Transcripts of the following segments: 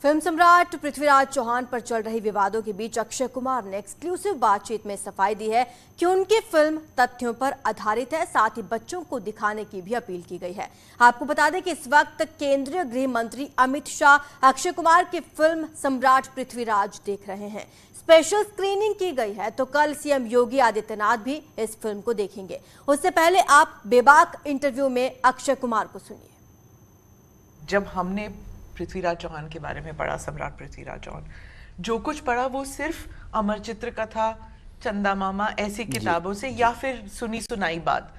Film सम्राट पृथ्वीराज चौहान पर चल रही विवादों के बीच अक्षय कुमार ने एक्सक्लूसिव बातचीत में सफाई दी है कि उनकी फिल्म तथ्यों पर आधारित है, साथ ही बच्चों को दिखाने की भी अपील की गई है। आपको बता दें कि इस वक्त केंद्रीय गृह मंत्री अमित शाह अक्षय कुमार की फिल्म सम्राट पृथ्वीराज देख रहे हैं। स्पेशल स्क्रीनिंग की गई है तो कल सीएम योगी आदित्यनाथ भी इस फिल्म को देखेंगे। उससे पहले आप बेबाक इंटरव्यू में अक्षय कुमार को सुनिए। जब हमने पृथ्वीराज चौहान के बारे में पढ़ा, सम्राट पृथ्वीराज चौहान, जो कुछ पढ़ा वो सिर्फ अमरचित्र कथा, चंदा मामा ऐसी किताबों से या फिर सुनी सुनाई बात।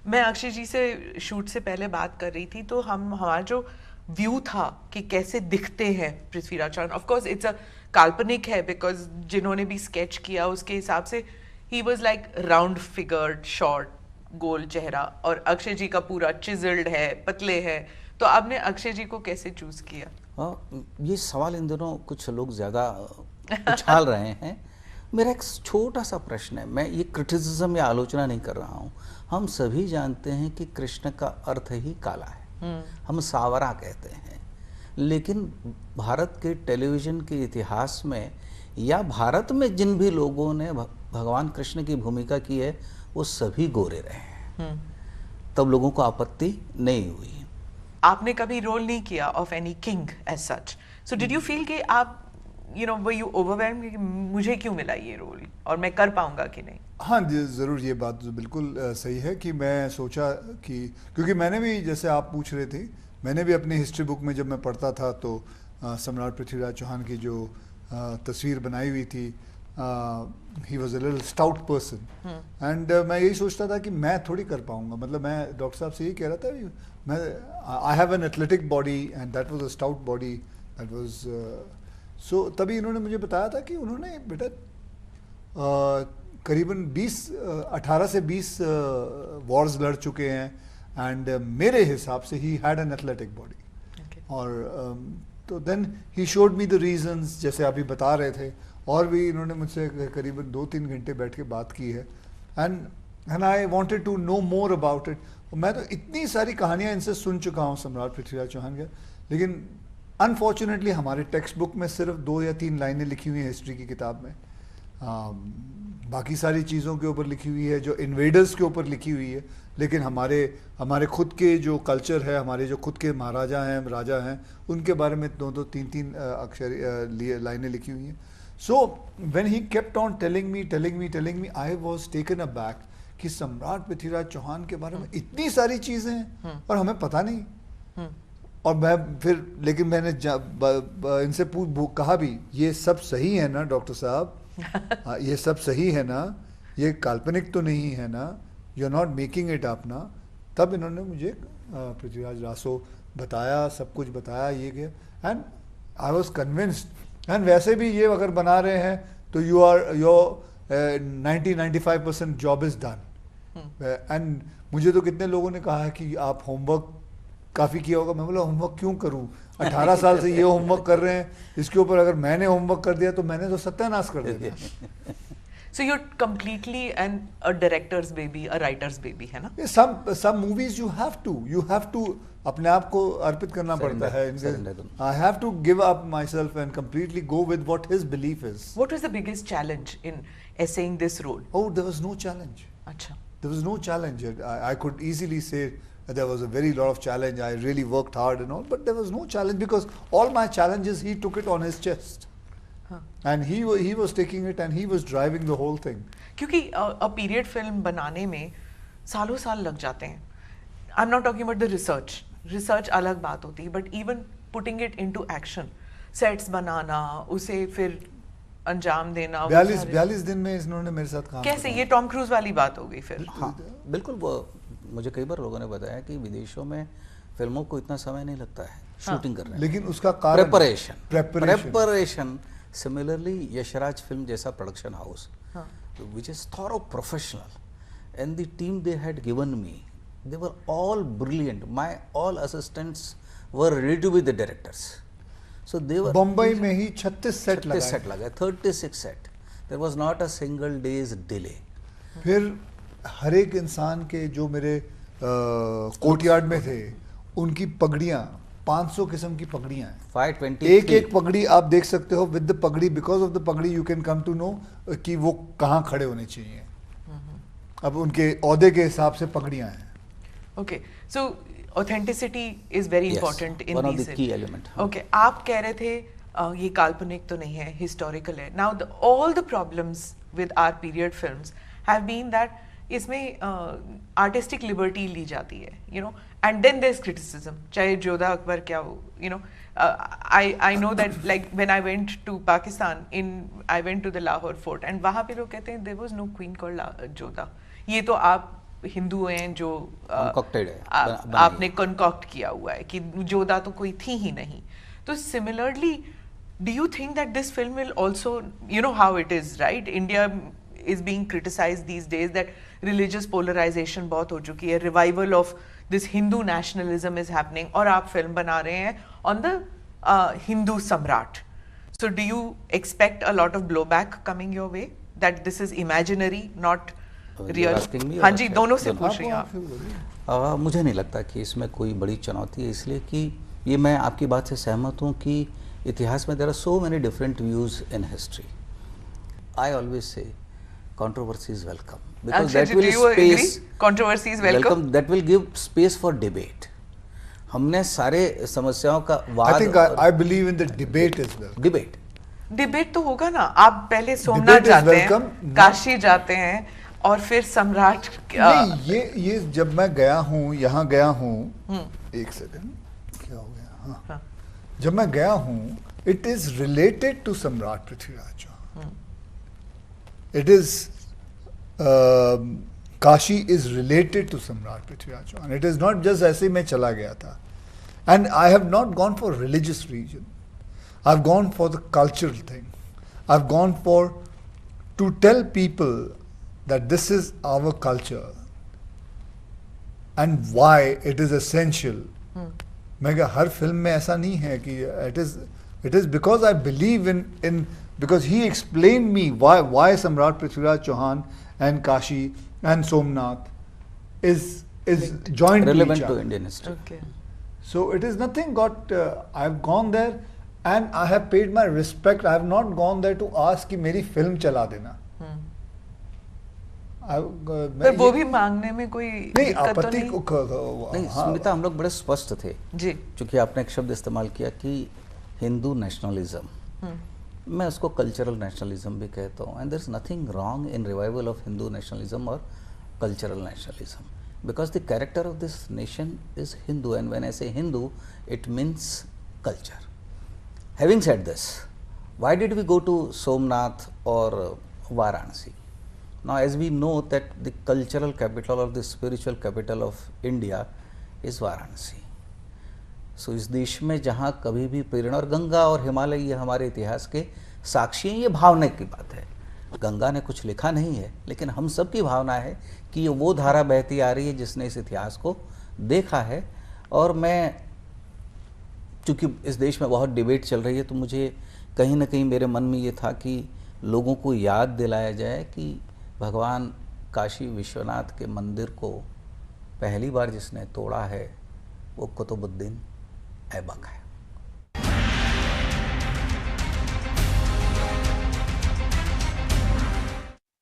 मैं अक्षय जी से शूट से पहले बात कर रही थी तो हमारा जो व्यू था कि कैसे दिखते हैं Prithviraj Chauhan, of course it's a काल्पनिक है बिकॉज जिन्होंने भी स्केच किया उसके हिसाब से ही was like round figured, short, गोल चेहरा, और अक्षय जी का पूरा चिजल्ड है, पतले है। तो आपने अक्षय जी को कैसे चूज किया? ये सवाल इन दिनों कुछ लोग ज़्यादा उछाल रहे हैं। मेरा एक छोटा सा प्रश्न है, मैं ये क्रिटिसिज्म या आलोचना नहीं कर रहा हूँ। हम सभी जानते हैं कि कृष्ण का अर्थ ही काला है, हम सावरा कहते हैं, लेकिन भारत के टेलीविज़न के इतिहास में या भारत में जिन भी लोगों ने भगवान कृष्ण की भूमिका की है वो सभी गोरे रहे हैं, तब लोगों को आपत्ति नहीं हुई। आपने कभी रोल नहीं किया of any king as such, so did you feel कि आप वर यू ओवरवेल्म्ड कि मुझे क्यों मिला ये रोल और मैं कर पाऊंगा कि नहीं? हाँ जी, ज़रूर, ये बात बिल्कुल सही है कि मैं सोचा कि क्योंकि मैंने भी, जैसे आप पूछ रहे थे, मैंने भी अपनी हिस्ट्री बुक में जब मैं पढ़ता था तो सम्राट पृथ्वीराज चौहान की जो तस्वीर बनाई हुई थी, he was a little stout person and मैं यही सोचता था कि मैं थोड़ी कर पाऊंगा। मतलब मैं डॉक्टर साहब से यही कह रहा था, मैं I have an athletic body and that was a stout body, that was so. तभी इन्होंने मुझे बताया था कि उन्होंने बेटा करीबन 18 से 20 वॉर्स लड़ चुके हैं एंड मेरे हिसाब से he had an athletic body. और तो then he showed me the reasons, जैसे अभी बता रहे थे, और भी इन्होंने मुझसे करीबन 2-3 घंटे बैठ के बात की है and I wanted to know more about it. मैं तो इतनी सारी कहानियाँ इनसे सुन चुका हूँ सम्राट पृथ्वीराज चौहान के, लेकिन अनफॉर्चुनेटली हमारे टेक्स्ट बुक में सिर्फ 2 या 3 लाइनें लिखी हुई हैं हिस्ट्री की किताब में। बाकी सारी चीज़ों के ऊपर लिखी हुई है, जो इन्वेडर्स के ऊपर लिखी हुई है, लेकिन हमारे खुद के जो कल्चर है, हमारे जो खुद के महाराजा हैं, राजा हैं, उनके बारे में 2-2, 3-3 अक्षर लाइनें लिखी हुई हैं। So when he kept on telling me, I was taken aback कि सम्राट पृथ्वीराज चौहान के बारे में इतनी सारी चीज़ें हैं और हमें पता नहीं। और मैं फिर, लेकिन मैंने इनसे कहा भी, ये सब सही है ना डॉक्टर साहब? ये सब सही है ना? ये काल्पनिक तो नहीं है ना? You are not making it up ना? तब इन्होंने मुझे पृथ्वीराज रासो बताया, सब कुछ बताया, ये गया and I was convinced. And वैसे भी ये अगर बना रहे हैं तो your 90-95% job is done. And मुझे तो कितने लोगों ने कहा है कि आप होमवर्क काफ़ी किया होगा। मैं बोला होमवर्क क्यों करूं? 18 साल से ये होमवर्क कर रहे हैं, इसके ऊपर अगर मैंने होमवर्क कर दिया तो मैंने तो सत्यानाश कर दिया। So you're completely a director's baby, a writer's baby, है ना? Some movies you have to अपने आप को अर्पित करना पड़ता है। I have to give up myself and completely go with what his belief is. What was the biggest challenge in essaying this role? Oh, there was no challenge. अच्छा. There was no challenge. I could easily say there was a very lot of challenge. I really worked hard and all, but there was no challenge because all my challenges he took it on his chest. And he was taking it and he was driving the whole thing. क्योंकि a period film बनाने में सालों साल लग जाते हैं. I'm not talking about the research अलग बात होती है, but even putting it into action, sets बनाना, उसे फिर अंजाम देना। 42 दिन में इन्होंने मेरे साथ काम कैसे? ये टॉम क्रूज वाली बात हो गई फिर। हाँ बिल्कुल। वो मुझे कई बार लोगों ने बताया कि विदेशों में फिल्मों को इतना समय नहीं लगता है शूटिंग करने में, लेकिन उसका कारण प्रेपरेशन। Similarly, यशराज फिल्म जैसा production house, which is thorough professional, and the team they had given me, they were all brilliant. All assistants were ready to be the directors. So they were. Bombay में ही 36 set लगाए, 36 set. There was not a single day's delay. फिर हर एक इंसान के जो मेरे courtyard में थे, उनकी पगड़ियाँ 500 किस्म की पगड़ियां हैं। 523 एक एक पगड़ी आप देख सकते हो, with the pagdi, because of the pagdi you can come to know कि वो कहाँ खड़े होने चाहिए। अब उनके ओहदे के हिसाब से पगड़ियां हैं। Okay, so authenticity is very Yes, important in one of these the key element. Okay, आप कह रहे थे ये काल्पनिक तो नहीं है, historical है. Now all the problems with our period films have been that इसमें artistic liberty ली जाती है, you know, and then there's criticism. चाहे जोधा अकबर क्या हो, you know, I know that like when I went to Pakistan, I went to the Lahore fort and वहाँ पे लोग कहते हैं there was no queen called Jodha. ये तो आप हिंदू हैं जो Concocted है, आपने कंकॉक्ट किया हुआ है कि जोधा तो कोई थी ही नहीं. तो similarly do you think that this film will also, you know how it is, right? India is being criticized these days that religious polarization बहुत हो चुकी है, revival of this Hindu nationalism is happening, और आप film बना रहे हैं on the Hindu Samrat. So do you expect a lot of blowback coming your way that this is imaginary, not real? हाँ जी, दोनों से पूछ रही हूँ आप. मुझे नहीं लगता कि इसमें कोई बड़ी चुनौती है, इसलिए कि ये मैं आपकी बात से सहमत हूँ कि इतिहास में there are so many different views in history. I always say controversy is welcome because that will space controversy is welcome, that will give space for debate. हमने सारे समस्याओं का वाद, I think I believe in the debate as well. Debate तो होगा ना. आप पहले सोमनाथ जाते हैं, काशी जाते हैं और फिर सम्राट. नहीं, ये जब मैं गया हूँ, यहाँ गया हूँ, एक सेकंड, क्या हो गया, हाँ, जब मैं गया हूँ, it is related to सम्राट Prithviraj. It is Kashi is related to Samrat Prithviraj Chauhan. It is not just ऐसे मैं चला गया था. And I have not gone for religious reason. I've gone for the cultural thing. I've gone for to tell people that this is our culture and why it is essential. मैं कहा हर film में ऐसा नहीं है कि it is because I believe in because he explained me why Samrat Prithviraj Chauhan and Kashi and Somnath is joined relevant to each to other. Indian history. Okay. So it is nothing got. I've gone there and I have paid my respect. I have not gone there to ask कि मेरी film चला देना. पर वो भी मांगने में कोई नहीं दिक्कत तो आपत्ति नहीं स्मिता, हम लोग बड़े स्पष्ट थे जी. क्योंकि आपने एक शब्द इस्तेमाल किया कि हिंदू नेशनलिज्म, मैं उसको कल्चरल नेशनलिज्म भी कहता हूँ. And there is nothing wrong in revival of Hindu nationalism और cultural nationalism because the character of this nation is Hindu and when I say Hindu it means culture. Having said this, why did we go to Somnath और Varanasi? Now as we know that the cultural capital or the spiritual capital of India is Varanasi. So इस देश में जहाँ कभी भी प्रेरणा, और गंगा और हिमालय ये हमारे इतिहास के साक्षी हैं, ये भावना की बात है. गंगा ने कुछ लिखा नहीं है, लेकिन हम सब की भावना है कि ये वो धारा बहती आ रही है जिसने इस इतिहास को देखा है. और मैं चूँकि इस देश में बहुत डिबेट चल रही है, तो मुझे कहीं ना कहीं मेरे मन में ये था कि लोगों को याद दिलाया जाए कि भगवान काशी विश्वनाथ के मंदिर को पहली बार जिसने तोड़ा है वो कुतुबुद्दीन ऐबक है.